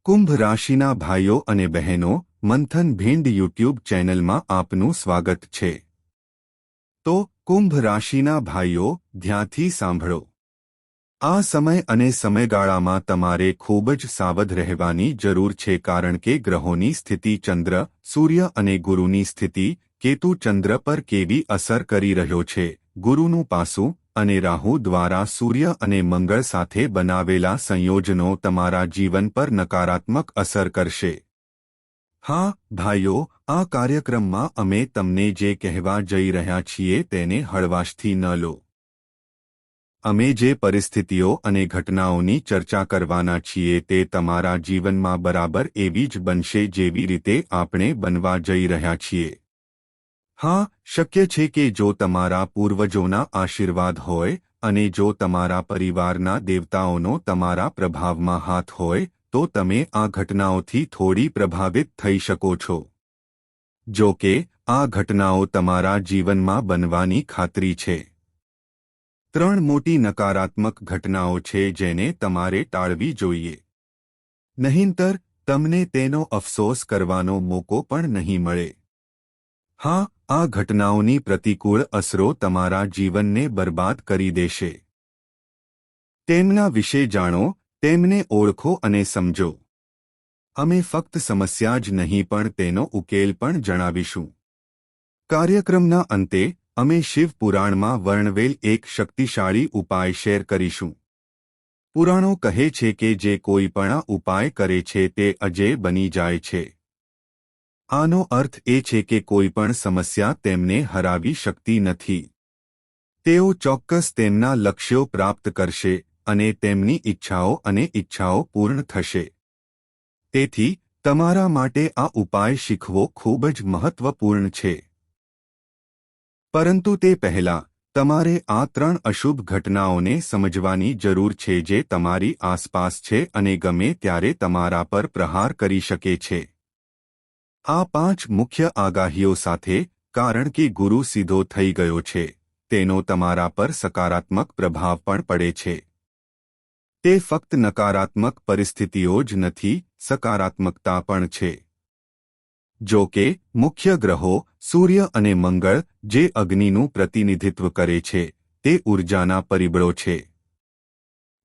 કુંભ રાશિના ભાઈઓ અને બહેનો, મંથન ભીંડ યુટ્યુબ ચેનલમાં આપનું સ્વાગત છે। તો કુંભ રાશિના ભાઈઓ, ધ્યાનથી સાંભળો। આ સમય અને સમયગાળામાં તમારે ખૂબ જ સાવધ રહેવાની જરૂર છે, કારણ કે ગ્રહોની સ્થિતિ, ચંદ્ર, સૂર્ય અને ગુરુની સ્થિતિ, કેતુ ચંદ્ર પર કેવી અસર કરી રહ્યો છે, ગુરુનું પાસું અને રાહુ દ્વારા સૂર્ય અને મંગળ સાથે બનાવેલા સંયોજનો તમારા જીવન પર નકારાત્મક અસર કરશે। હા ભાઈઓ, આ કાર્યક્રમમાં અમે તમને જે કહેવા જઈ રહ્યા છીએ તેને હળવાશથી ન લો। અમે જે પરિસ્થિતિઓ અને ઘટનાઓની ચર્ચા કરવાના છીએ તે તમારા જીવનમાં બરાબર એવી જ બનશે જેવી રીતે આપણે બનવા જઈ રહ્યા છીએ। હા, શક્ય છે કે જો તમારા પૂર્વજોના આશીર્વાદ હોય અને જો તમારા પરિવારના દેવતાઓનો તમારા પ્રભાવમાં હાથ હોય તો તમે આ ઘટનાઓથી થોડી પ્રભાવિત થઈ શકો છો। જો કે આ ઘટનાઓ તમારા જીવનમાં બનવાની ખાતરી છે। 3 મોટી નકારાત્મક ઘટનાઓ છે જેને તમારે ટાળવી જોઈએ, નહીંતર તમને તેનો અફસોસ કરવાનો મોકો પણ નહીં મળે। હા, આ ઘટનાઓની પ્રતિકૂળ અસરો તમારા જીવનને બરબાદ કરી દેશે। તેમના વિશે જાણો, તેમને ઓળખો અને સમજો। અમે ફક્ત સમસ્યા જ નહીં પણ તેનો ઉકેલ પણ જણાવીશું। કાર્યક્રમના અંતે અમે શિવ પુરાણમાં વર્ણવેલ એક શક્તિશાળી ઉપાય શેર કરીશું। પુરાણો કહે છે કે જે કોઈ પણ આ ઉપાય કરે છે તે અજેય બની જાય છે। આનો અર્થ એ છે કે કોઈ પણ સમસ્યા તેમને હરાવી શકતી નથી। તેઓ ચોક્કસ તેમના લક્ષ્યો પ્રાપ્ત કરશે અને તેમની ઈચ્છાઓ પૂર્ણ થશે। તેથી તમારા માટે આ ઉપાય શીખવો ખૂબ જ મહત્વપૂર્ણ છે। પરંતુ તે પહેલાં તમારે આ 3 અશુભ ઘટનાઓને સમજવાની જરૂર છે જે તમારી આસપાસ છે અને ગમે ત્યારે તમારા પર પ્રહાર કરી શકે છે। આ 5 મુખ્ય આગાહીઓ સાથે, કારણ કે ગુરુ સીધો થઈ ગયો છે, તેનો તમારા પર સકારાત્મક પ્રભાવ પણ પડે છે। તે ફક્ત નકારાત્મક પરિસ્થિતિઓ જ નથી, સકારાત્મકતા પણ છે। જો કે મુખ્ય ગ્રહો સૂર્ય અને મંગળ, જે અગ્નિનું પ્રતિનિધિત્વ કરે છે, તે ઊર્જાના પરિબળો છે।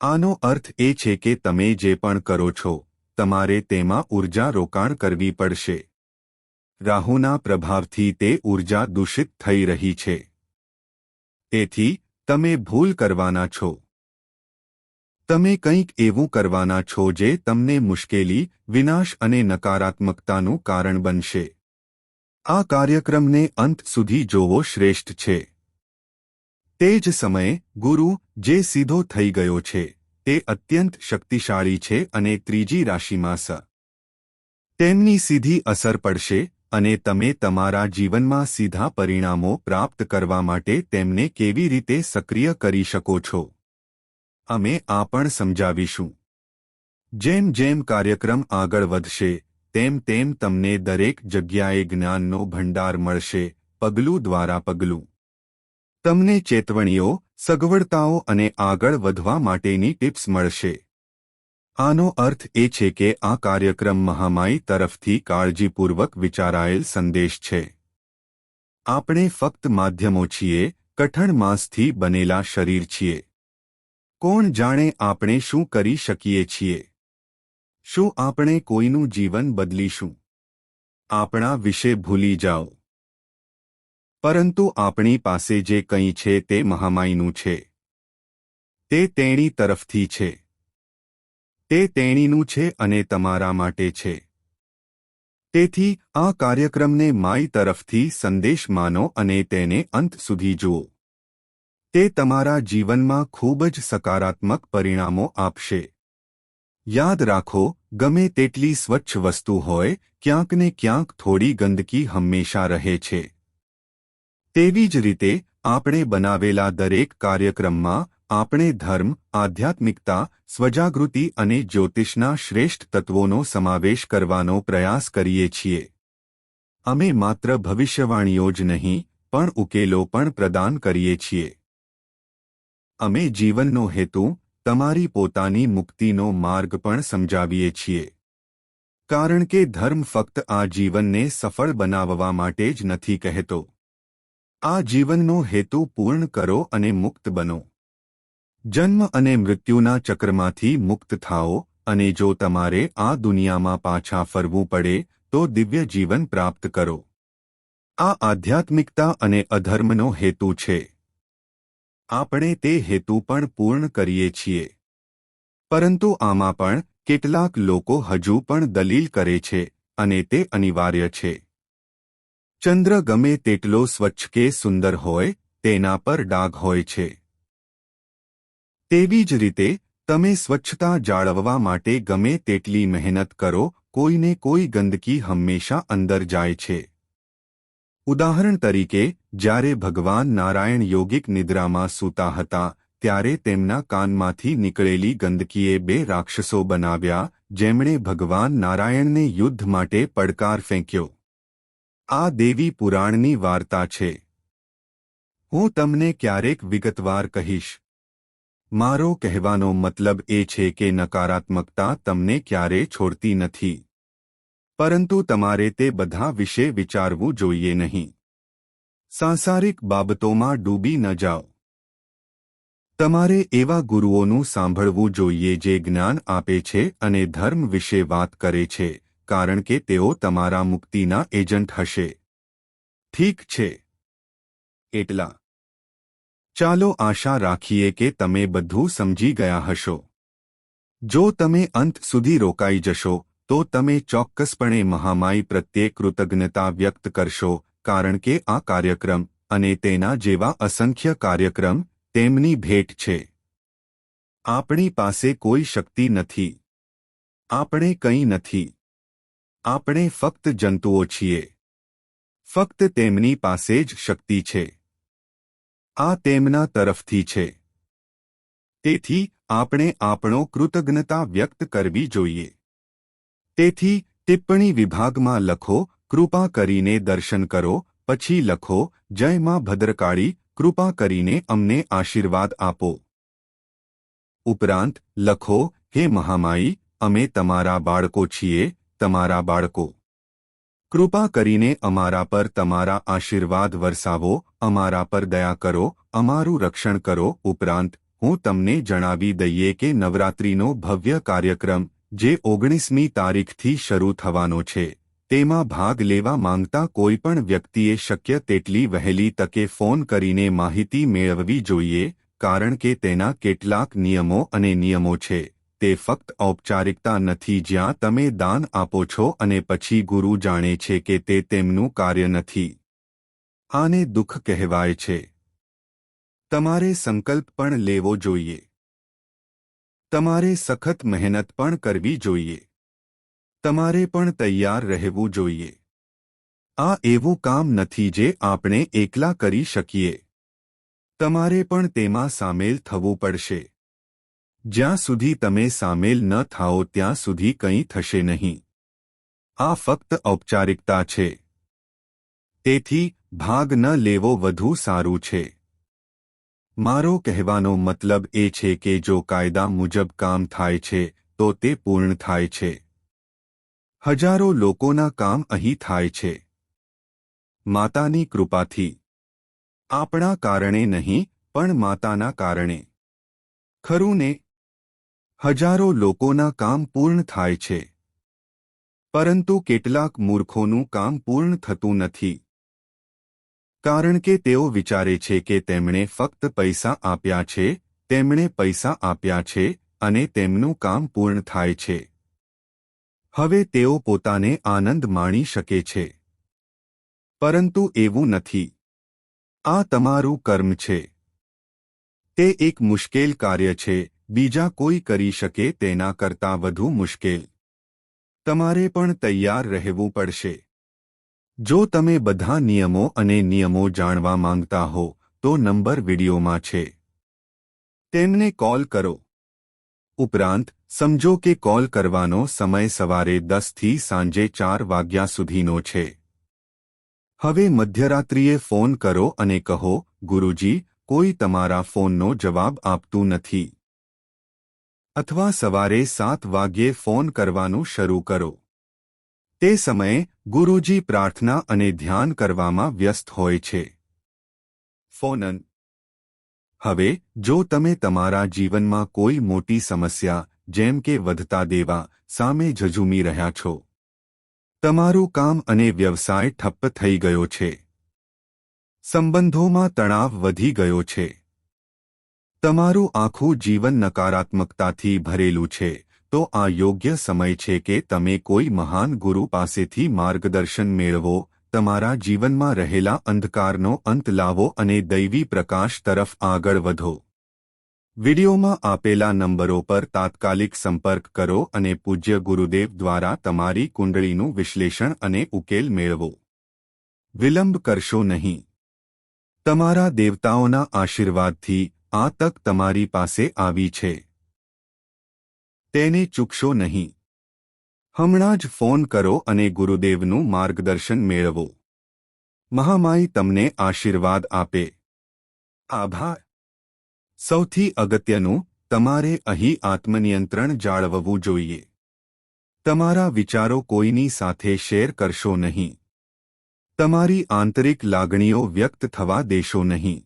આનો અર્થ એ છે કે તમે જે પણ કરો છો, તમારે તેમાં ઊર્જા રોકાણ કરવી પડશે। રાહુના પ્રભાવથી તે ઊર્જા દૂષિત થઈ રહી છે। તેથી તમે ભૂલ કરવાના છો। તમે કંઈક એવું કરવાના છો જે તમને મુશ્કેલી, વિનાશ અને નકારાત્મકતાનું કારણ બનશે। આ કાર્યક્રમને અંત સુધી જોવો શ્રેષ્ઠ છે। તે જ સમયે ગુરુ, જે સીધો થઈ ગયો છે, તે અત્યંત શક્તિશાળી છે અને ત્રીજી રાશિમાં છે। તેમની સીધી અસર પડશે અને તમે તમારા જીવનમાં સીધા પરિણામો પ્રાપ્ત કરવા માટે તેમને કેવી રીતે સક્રિય કરી શકો છો, અમે આ પણ સમજાવીશું। જેમ જેમ કાર્યક્રમ આગળ વધશે તેમ તેમ તમને દરેક જગ્યાએ જ્ઞાનનો ભંડાર મળશે, પગલું દ્વારા પગલું। તમને ચેતવણીઓ, સગવડતાઓ અને આગળ વધવા માટેની ટિપ્સ મળશે। આનો અર્થ એ છે કે આ કાર્યક્રમ મહામાઈ તરફથી કાળજીપૂર્વક વિચારાયેલ સંદેશ છે। આપણે ફક્ત માધ્યમો છીએ, કઠણ માંસથી બનેલા શરીર છીએ। કોણ જાણે આપણે શું કરી શકીએ છીએ? શું આપણે કોઈનું જીવન બદલીશું? આપણા વિશે ભૂલી જાઓ। પરંતુ આપણી પાસે જે કંઈ છે તે મહામાઈનું છે। તે તેણી તરફથી છે। તે તેણીનું છે અને તમારા માટે છે। તેથી આ કાર્યક્રમને માઈ તરફથી સંદેશ માનો અને તેને અંત સુધી જુઓ। તે તમારા જીવનમાં ખૂબ જ સકારાત્મક પરિણામો આપશે। યાદ રાખો, ગમે તેટલી સ્વચ્છ વસ્તુ હોય, ક્યાંક ને ક્યાંક થોડી ગંદકી હંમેશા રહે છે। તેવી જ રીતે આપણે બનાવેલા દરેક કાર્યક્રમમાં આપણે ધર્મ, આધ્યાત્મિકતા, સ્વજાગૃતિ અને જ્યોતિષના શ્રેષ્ઠ તત્વોનો સમાવેશ કરવાનો પ્રયાસ કરીએ છીએ। અમે માત્ર ભવિષ્યવાણીઓ જ નહીં પણ ઉકેલો પણ પ્રદાન કરીએ છીએ। અમે જીવનનો હેતુ, તમારી પોતાની મુક્તિનો માર્ગ પણ સમજાવીએ છીએ। કારણ કે ધર્મ ફક્ત આ જીવનને સફળ બનાવવા માટે જ નથી કહેતો. આ જીવનનો હેતુ પૂર્ણ કરો અને મુક્ત બનો. જન્મ અને મૃત્યુના ચક્રમાંથી મુક્ત થાઓ, અને જો તમારે આ દુનિયામાં પાછા ફરવું પડે તો દિવ્ય જીવન પ્રાપ્ત કરો. આ આધ્યાત્મિકતા અને અધર્મનો હેતુ છે. આપણે તે હેતુ પણ પૂર્ણ કરીએ છીએ. પરંતુ આમાં પણ કેટલાક લોકો હજુ પણ દલીલ કરે છે, અને તે અનિવાર્ય છે. ચંદ્ર ગમે તેટલો સ્વચ્છ કે સુંદર હોય, તેના પર ડાઘ હોય છે. તેવી જ રીતે તમે સ્વચ્છતા જાળવવા માટે ગમે તેટલી મહેનત કરો, કોઈને કોઈ ગંદકી હંમેશા અંદર જાય છે. ઉદાહરણ તરીકે, જ્યારે ભગવાન નારાયણ યોગિક નિદ્રામાં સૂતા હતા, ત્યારે તેમના કાનમાંથી નીકળેલી ગંદકીએ 2 રાક્ષસો બનાવ્યા, જેમણે ભગવાન નારાયણને યુદ્ધ માટે પડકાર ફેંક્યો. આ દેવી પુરાણની વાર્તા છે. હું તમને ક્યારેક વિગતવાર કહીશ. મારો કહેવાનો મતલબ એ છે કે નકારાત્મકતા તમને ક્યારેય છોડતી નથી. પરંતુ તમારે તે બધા વિશે વિચારવું જોઈએ નહીં. સાંસારિક બાબતોમાં ડૂબી ન જાઓ. તમારે એવા ગુરુઓનું સાંભળવું જોઈએ જે જ્ઞાન આપે છે અને ધર્મ વિશે વાત કરે છે, કારણ કે તેઓ તમારા મુક્તિના એજન્ટ હશે. ઠીક છે. એટલા. ચાલો આશા રાખીએ કે તમે બધું સમજી ગયા હશો. જો તમે અંત સુધી રોકાઈ જશો, તો તમે ચોક્કસપણે મહામાઈ પ્રત્યે કૃતજ્ઞતા વ્યક્ત કરશો, કારણ કે આ કાર્યક્રમ અને તેના જેવા અસંખ્ય કાર્યક્રમ તેમની ભેટ છે. આપણી પાસે કોઈ શક્તિ નથી. આપણે કંઈ નથી. આપણે ફક્ત જંતુઓ છીએ. ફક્ત તેમની પાસે જ શક્તિ છે. આ તેમના તરફથી છે. તેથી આપણે આપણો કૃતજ્ઞતા વ્યક્ત કરવી જોઈએ. તેથી ટિપ્પણી વિભાગમાં લખો, કૃપા કરીને દર્શન કરો, પછી લખો, જય માં ભદ્રકાળી, કૃપા કરીને અમને આશીર્વાદ આપો. ઉપરાંત લખો, હે મહામાઈ, અમે તમારા બાળકો છીએ, તમારા બાળકો. કૃપા કરીને અમારા પર તમારા આશીર્વાદ વરસાવો, અમારા પર દયા કરો, અમારું રક્ષણ કરો. ઉપરાંત હું તમને જણાવી દઈએ કે નવરાત્રિનો ભવ્ય કાર્યક્રમ, જે 19મી તારીખથી શરૂ થવાનો છે, તેમાં ભાગ લેવા માંગતા કોઈપણ વ્યક્તિએ શક્ય તેટલી વહેલી તકે ફોન કરીને માહિતી મેળવવી જોઈએ, કારણ કે તેના કેટલાક નિયમો અને નિયમો છે. તે ફક્ત ઔપચારિકતા નથી જ્યાં તમે દાન આપો છો અને પછી ગુરુ જાણે છે કે તે તેમનું કાર્ય નથી. આને દુઃખ કહેવાય છે. તમારે સંકલ્પ પણ લેવો જોઈએ. તમારે સખત મહેનત પણ કરવી જોઈએ. તમારે પણ તૈયાર રહેવું જોઈએ. આ એવું કામ નથી જે આપણે એકલા કરી શકીએ. તમારે પણ તેમાં સામેલ થવું પડશે. જ્યાં સુધી તમે સામેલ ન થાઓ ત્યાં સુધી કંઈ થશે નહીં. આ ફક્ત ઔપચારિકતા છે. તેથી ભાગ ન લેવો વધુ સારું છે. મારો કહેવાનો મતલબ એ છે કે જો કાયદા મુજબ કામ થાય છે, તો તે પૂર્ણ થાય છે. હજારો લોકોના કામ અહીં થાય છે. માતાની કૃપાથી. આપણા કારણે નહીં, પણ માતાના કારણે. ખરું ને? હજારો લોકોના કામ પૂર્ણ થાય છે. પરંતુ કેટલાક મૂર્ખોનું કામ પૂર્ણ થતું નથી. કારણ કે તેઓ વિચારે છે કે તેમણે ફક્ત પૈસા આપ્યા છે, તેમણે પૈસા આપ્યા છે, અને તેમનું કામ પૂર્ણ થાય છે. હવે તેઓ પોતાને આનંદ માણી શકે છે. પરંતુ એવું નથી. આ તમારું કર્મ છે. તે એક મુશ્કેલ કાર્ય છે, બીજા કોઈ કરી શકે તેના કરતાં વધુ મુશ્કેલ. તમારે પણ તૈયાર રહેવું પડશે. જો તમે બધા નિયમો અને નિયમો જાણવા માંગતા હો, તો નંબર વિડીયોમાં છે. તેમને કોલ કરો. ઉપરાંત સમજો કે કોલ કરવાનો સમય સવારે 10 થી સાંજે 4 વાગ્યા સુધીનો છે. હવે મધ્યરાત્રિએ ફોન કરો અને કહો, ગુરુજી, કોઈ તમારા ફોનનો જવાબ આપતું નથી. અથવા સવારે 7 વાગ્યે ફોન કરવાનું શરૂ કરો. તે સમયે ગુરુજી પ્રાર્થના અને ધ્યાન કરવામાં વ્યસ્ત હોય છે. ફોનન. હવે જો તમે તમારા જીવનમાં કોઈ મોટી સમસ્યા જેમ કે વધતા દેવા સામે ઝઝૂમી રહ્યા છો, તમારું કામ અને વ્યવસાય ઠપ્પ થઈ ગયો છે, સંબંધોમાં તણાવ વધી ગયો છે, તમારું આખું જીવન નકારાત્મકતાથી ભરેલું છે, તો આ યોગ્ય સમય છે કે તમે કોઈ મહાન ગુરુ પાસેથી માર્ગદર્શન મેળવો, તમારા જીવનમાં રહેલા અંધકારનો અંત લાવો અને દૈવી પ્રકાશ તરફ આગળ વધો. વિડિયોમાં આપેલા નંબરો પર તાત્કાલિક સંપર્ક કરો અને પૂજ્ય ગુરુદેવ દ્વારા તમારી કુંડળીનું વિશ્લેષણ અને ઉકેલ મેળવો. વિલંબ કરશો નહીં. તમારા દેવતાઓના આશીર્વાદથી આ તક તમારી પાસે આવી છે. તેને ચૂકશો નહીં. હમણાં જ ફોન કરો અને ગુરુદેવનું માર્ગદર્શન મેળવો. મહામાઈ તમને આશીર્વાદ આપે. આભાર. સૌથી અગત્યનું, તમારે અહીં આત્મનિયંત્રણ જાળવવું જોઈએ. તમારા વિચારો કોઈની સાથે શેર કરશો નહીં. તમારી આંતરિક લાગણીઓ વ્યક્ત થવા દેશો નહીં.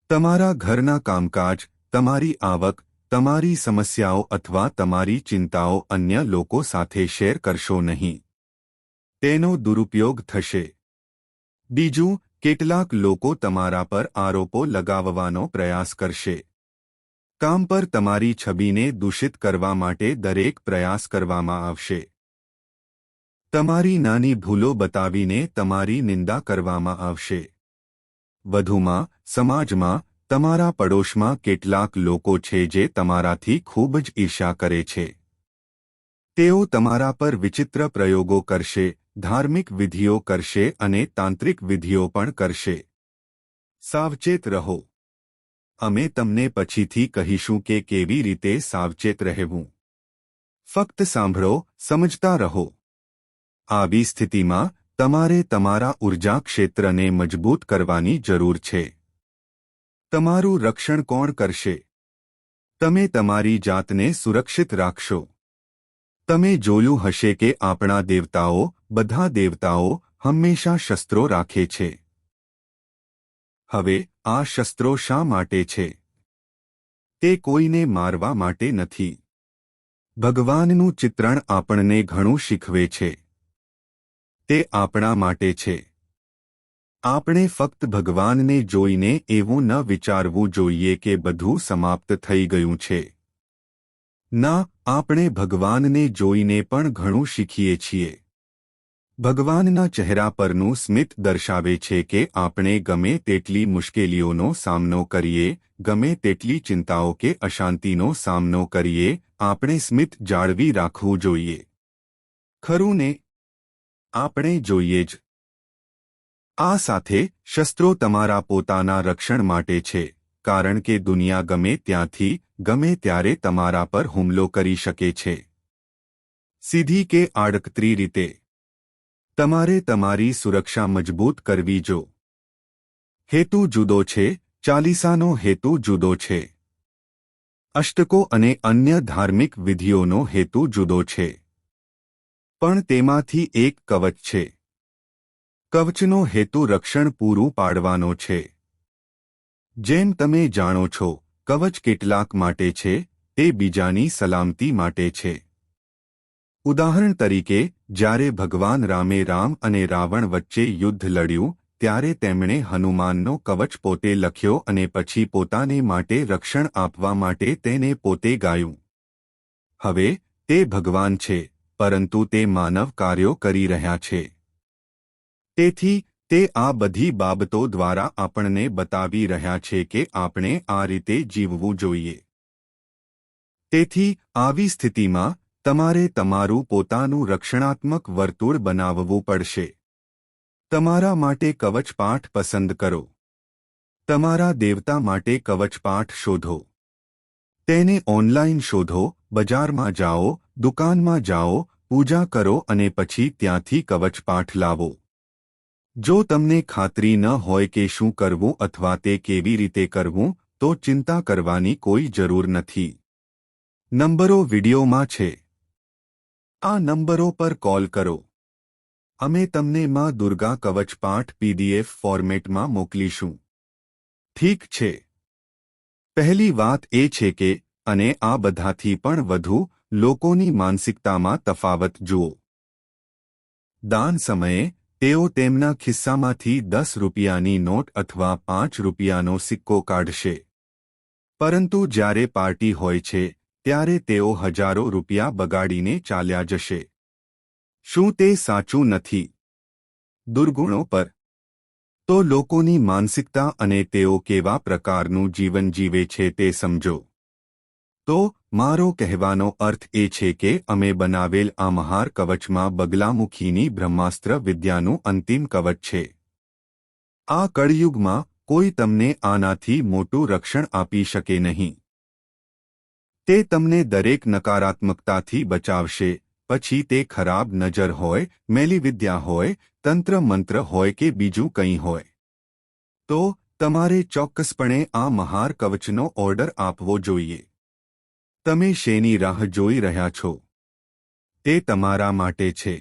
તમારા ઘરના કામકાજ, તમારી આવક, તમારી સમસ્યાઓ અથવા તમારી ચિંતાઓ અન્ય લોકો સાથે શેર કરશો નહીં. તેનો દુરુપયોગ થશે. બીજું, કેટલાક લોકો તમારા પર આરોપો લગાવવાનો પ્રયાસ કરશે. કામ પર તમારી છબીને દૂષિત કરવા માટે દરેક પ્રયાસ કરવામાં આવશે. તમારી નાની ભૂલો બતાવીને તમારી નિંદા કરવામાં આવશે. વધુમાં, સમાજમાં, તમારા પડોશમાં કેટલાક લોકો છે જે તમારાથી ખૂબ જ ઈર્ષ્યા કરે છે. તેઓ તમારા પર વિચિત્ર પ્રયોગો કરશે, ધાર્મિક વિધિઓ કરશે અને તાંત્રિક વિધિઓ પણ કરશે. સાવચેત રહો. અમે તમને પછીથી કહીશું કે કેવી રીતે સાવચેત રહેવું. ફક્ત સાંભળો, સમજતા રહો. આવી સ્થિતિમાં તમારે તમારા ઉર્જા ક્ષેત્રને મજબૂત કરવાની જરૂર છે. તમારું રક્ષણ કોણ કરશે? તમે તમારી જાતને સુરક્ષિત રાખશો. તમે જોયું હશે કે આપણા દેવતાઓ, બધા દેવતાઓ, હંમેશા શસ્ત્રો રાખે છે. હવે, આ શસ્ત્રો શા માટે છે? તે કોઈને મારવા માટે નથી. ભગવાનનું ચિત્રણ આપણને ઘણું શીખવે છે. તે આપણા માટે છે. આપણે ફક્ત ભગવાનને જોઈને એવું ન વિચારવું જોઈએ કે બધું સમાપ્ત થઈ ગયું છે. ના, આપણે ભગવાનને જોઈને પણ ઘણું શીખીએ છીએ. ભગવાનના ચહેરા પરનું સ્મિત દર્શાવે છે કે આપણે ગમે તેટલી મુશ્કેલીઓનો સામનો કરીએ, ગમે તેટલી ચિંતાઓ કે અશાંતિનો સામનો કરીએ, આપણે સ્મિત જાળવી રાખવું જોઈએ. ખરું ને? આપણે જોઈએ જ. આ સાથે, શસ્ત્રો તમારા પોતાના રક્ષણ માટે છે, કારણ કે દુનિયા ગમે ત્યાંથી, ગમે ત્યારે તમારા પર હુમલો કરી શકે છે. સીધી કે આડકતરી રીતે. તમારે તમારી સુરક્ષા મજબૂત કરવી જો. હેતુ જુદો છે, ચાલીસાનો હેતુ જુદો છે. અષ્ટકો અને અન્ય ધાર્મિક વિધિઓનો હેતુ જુદો છે. પણ તેમાંથી એક કવચ છે. કવચનો હેતુ રક્ષણ પૂરું પાડવાનો છે. જેમ તમે જાણો છો, કવચ કેટલાક માટે છે, તે બીજાની સલામતી માટે છે. ઉદાહરણ તરીકે, જ્યારે ભગવાન રામે રામ અને રાવણ વચ્ચે યુદ્ધ લડ્યું, ત્યારે તેમણે હનુમાનનો કવચ પોતે લખ્યો અને પછી પોતાને માટે રક્ષણ આપવા માટે તેને પોતે ગાયું. હવે, તે ભગવાન છે, પરંતુ તે માનવ કાર્યો કરી રહ્યા છે. તેથી, તે આ બધી બાબતો દ્વારા આપણને બતાવી રહ્યા છે કે આપણે આ રીતે જીવવું જોઈએ. તેથી, આવી સ્થિતિમાં, તમારે તમારું પોતાનું રક્ષણાત્મક વર્તુળ બનાવવું પડશે. તમારા માટે કવચપાઠ પસંદ કરો. તમારા દેવતા માટે કવચપાઠ શોધો. તેને ઓનલાઈન શોધો, બજારમાં જાઓ, દુકાનમાં જાઓ, પૂજા કરો અને પછી ત્યાંથી કવચપાઠ લાવો. જો તમને ખાતરી ન હોય કે શું કરવું અથવા તે કેવી રીતે કરવું, તો ચિંતા કરવાની કોઈ જરૂર નથી. નંબરો વિડિયોમાં છે. આ નંબરો પર કોલ કરો. અમે તમને માં દુર્ગા કવચ પાઠ PDF ફોર્મેટમાં મોકલીશું. ઠીક છે. પહેલી વાત એ છે કે અને આ બધાથી પણ વધુ લોકોની માનસિકતામાં તફાવત જુઓ. દાન સમયે તેઓ તેમના ખિસ્સામાંથી 10 રૂપિયાની નોટ અથવા 5 રૂપિયાનો સિક્કો કાઢશે. પરંતુ જ્યારે પાર્ટી હોય છે ત્યારે તેઓ હજારો રૂપિયા બગાડીને ચાલ્યા જશે. શું તે સાચું નથી? દુર્ગુણો પર તો લોકોની માનસિકતા અને તેઓ કેવા પ્રકારનું જીવન જીવે છે તે સમજો. તો મારો કહેવાનો અર્થ એ છે કે અમે બનાવેલ આ મહાર કવચમાં બગલામુખીની બ્રહ્માસ્ત્ર વિદ્યાનું અંતિમ કવચ છે. આ કળિયુગમાં કોઈ તમને આનાથી મોટું રક્ષણ આપી શકે નહીં. તે તમને દરેક નકારાત્મકતાથી બચાવશે, પછી તે ખરાબ નજર હોય, મેલી વિદ્યા હોય, તંત્ર મંત્ર હોય કે બીજું કંઈ હોય. તો તમારે ચોક્કસપણે આ મહાર કવચનો ઓર્ડર આપવો જોઈએ. તમે શેની રાહ જોઈ રહ્યા છો? તે તમારા માટે છે.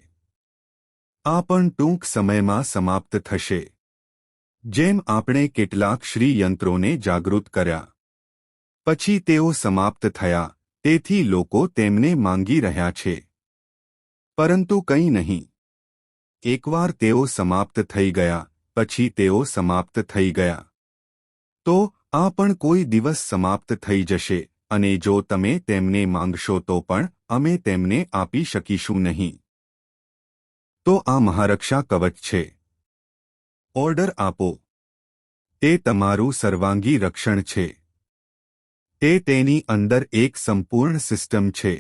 આ પણ ટૂંક સમયમાં સમાપ્ત થશે. જેમ આપણે કેટલાક શ્રી યંત્રોને જાગૃત કર્યા, પછી તેઓ સમાપ્ત થયા, તેથી લોકો તેમને માંગી રહ્યા છે. પરંતુ કંઈ નહીં. એકવાર તેઓ સમાપ્ત થઈ ગયા, પછી તેઓ સમાપ્ત થઈ ગયા. તો આ પણ કોઈ દિવસ સમાપ્ત થઈ જશે. અને જો તમે તેમને માંગશો તો પણ અમે તેમને આપી શકીશું નહીં. તો આ મહારક્ષા કવચ છે. ઓર્ડર આપો. તે તમારું સર્વાંગી રક્ષણ છે. તે તેની અંદર એક સંપૂર્ણ સિસ્ટમ છે.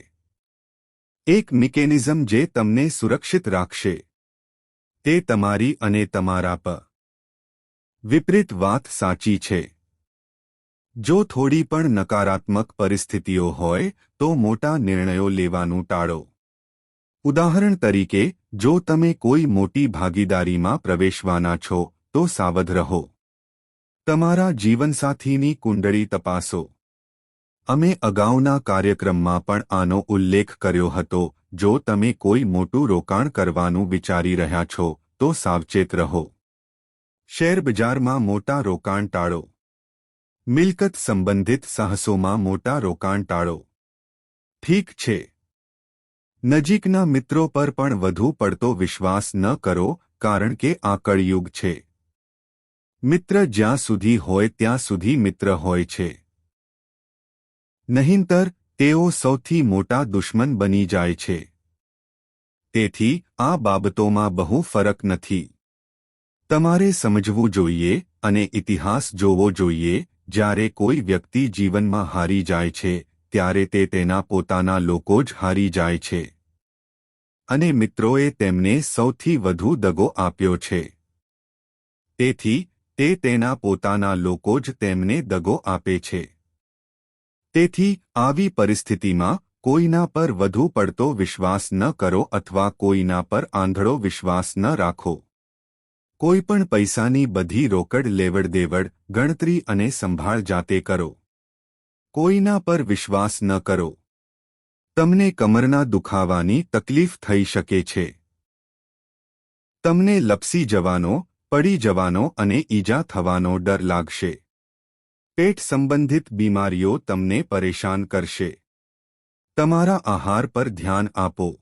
એક મિકેનિઝમ જે તમને સુરક્ષિત રાખશે. તે તમારી અને તમારા પર વિપરીત વાત સાચી છે. જો થોડી પણ નકારાત્મક પરિસ્થિતિઓ હોય તો મોટા નિર્ણયો લેવાનું ટાળો. ઉદાહરણ તરીકે, જો તમે કોઈ મોટી ભાગીદારીમાં પ્રવેશવાના છો તો સાવધ રહો. તમારા જીવનસાથીની કુંડળી તપાસો. અમે અગાઉના કાર્યક્રમમાં પણ આનો ઉલ્લેખ કર્યો હતો. જો તમે કોઈ મોટું રોકાણ કરવાનું વિચારી રહ્યા છો તો સાવચેત રહો. શેરબજારમાં મોટા રોકાણ ટાળો. મિલકત સંબંધિત સાહસોમાં મોટા રોકાણ ટાળો. ઠીક છે. નજીકના મિત્રો પર પણ વધુ પડતો વિશ્વાસ ન કરો, કારણ કે આ કળિયુગ છે. મિત્ર જ્યાં સુધી હોય ત્યાં સુધી મિત્ર હોય છે. નહીંતર તેઓ સૌથી મોટા દુશ્મન બની જાય છે. તેથી આ બાબતોમાં બહુ ફરક નથી. તમારે સમજવું જોઈએ અને ઇતિહાસ જોવો જોઈએ. જ્યારે કોઈ વ્યક્તિ જીવનમાં હારી જાય છે ત્યારે તે તેના પોતાના લોકો જ હારી જાય છે. અને મિત્રોએ તેમને સૌથી વધુ દગો આપ્યો છે. તેથી તે તેના પોતાના લોકો જ તેમને દગો આપે છે. તેથી આવી પરિસ્થિતિમાં કોઈના પર વધુ પડતો વિશ્વાસ ન કરો અથવા કોઈના પર આંધળો વિશ્વાસ ન રાખો. કોઈ પણ પૈસાની બધી રોકડ લેવડદેવડ, ગણતરી અને સંભાળ જાતે કરો. કોઈના પર વિશ્વાસ ન કરો. તમને કમરના દુખાવાની તકલીફ થઈ શકે છે. તમને લપસી જવાનો, પડી જવાનો અને ઈજા થવાનો ડર લાગશે. પેટ સંબંધિત બીમારીઓ તમને પરેશાન કરશે. તમારા આહાર પર ધ્યાન આપો.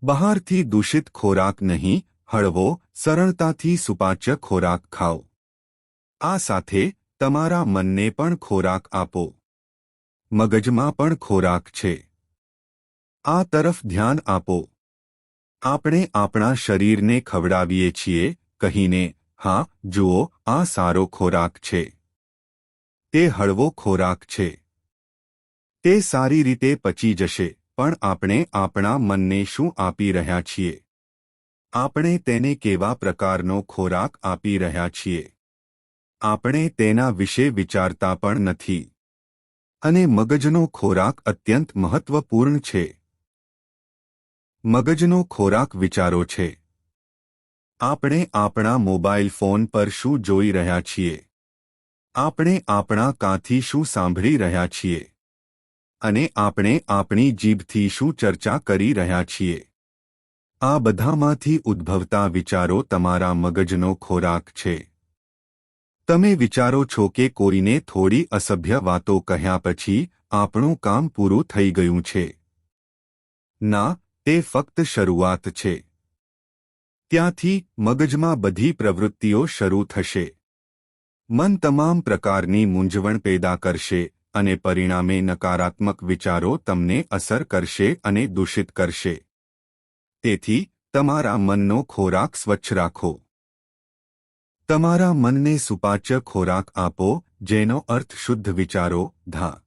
બહારથી દૂષિત ખોરાક નહીં, હળવો, સરળતાથી સુપાચ્ય ખોરાક ખાઓ. આ સાથે તમારા મનને પણ ખોરાક આપો. મગજમાં પણ ખોરાક છે. આ તરફ ધ્યાન આપો. આપણે આપણા શરીરને ખવડાવીએ છીએ, કહીને, હા, જુઓ, આ સારો ખોરાક છે. તે હળવો ખોરાક છે. તે સારી રીતે પચી જશે, પણ આપણે આપણા મનને શું આપી રહ્યા છીએ? આપણે તેને કેવા પ્રકારનો ખોરાક આપી રહ્યા છીએ? આપણે તેના વિશે વિચારતા પણ નથી. અને મગજનો ખોરાક અત્યંત મહત્વપૂર્ણ છે. મગજનો ખોરાક વિચારો છે. આપણે આપણા મોબાઈલ ફોન પર શું જોઈ રહ્યા છીએ? આપણે આપણા કાનથી શું સાંભળી રહ્યા છીએ? અને આપણે આપણી જીભથી શું ચર્ચા કરી રહ્યા છીએ? આ બધામાંથી ઉદ્ભવતા વિચારો તમારા મગજનો ખોરાક છે. તમે વિચારો છો કે કોઈને થોડી અસભ્ય વાતો કહ્યા પછી આપણું કામ પૂરું થઈ ગયું છે. ના, તે ફક્ત શરૂઆત છે. ત્યાંથી મગજમાં બધી પ્રવૃત્તિઓ શરૂ થશે. મન તમામ પ્રકારની મૂંઝવણ પેદા કરશે અને પરિણામે નકારાત્મક વિચારો તમને અસર કરશે અને દૂષિત કરશે. તેથી તમારા મનનો ખોરાક સ્વચ્છ રાખો. તમારા મનને સુપાચ્ય ખોરાક આપો, જેનો અર્થ શુદ્ધ વિચારો, ધા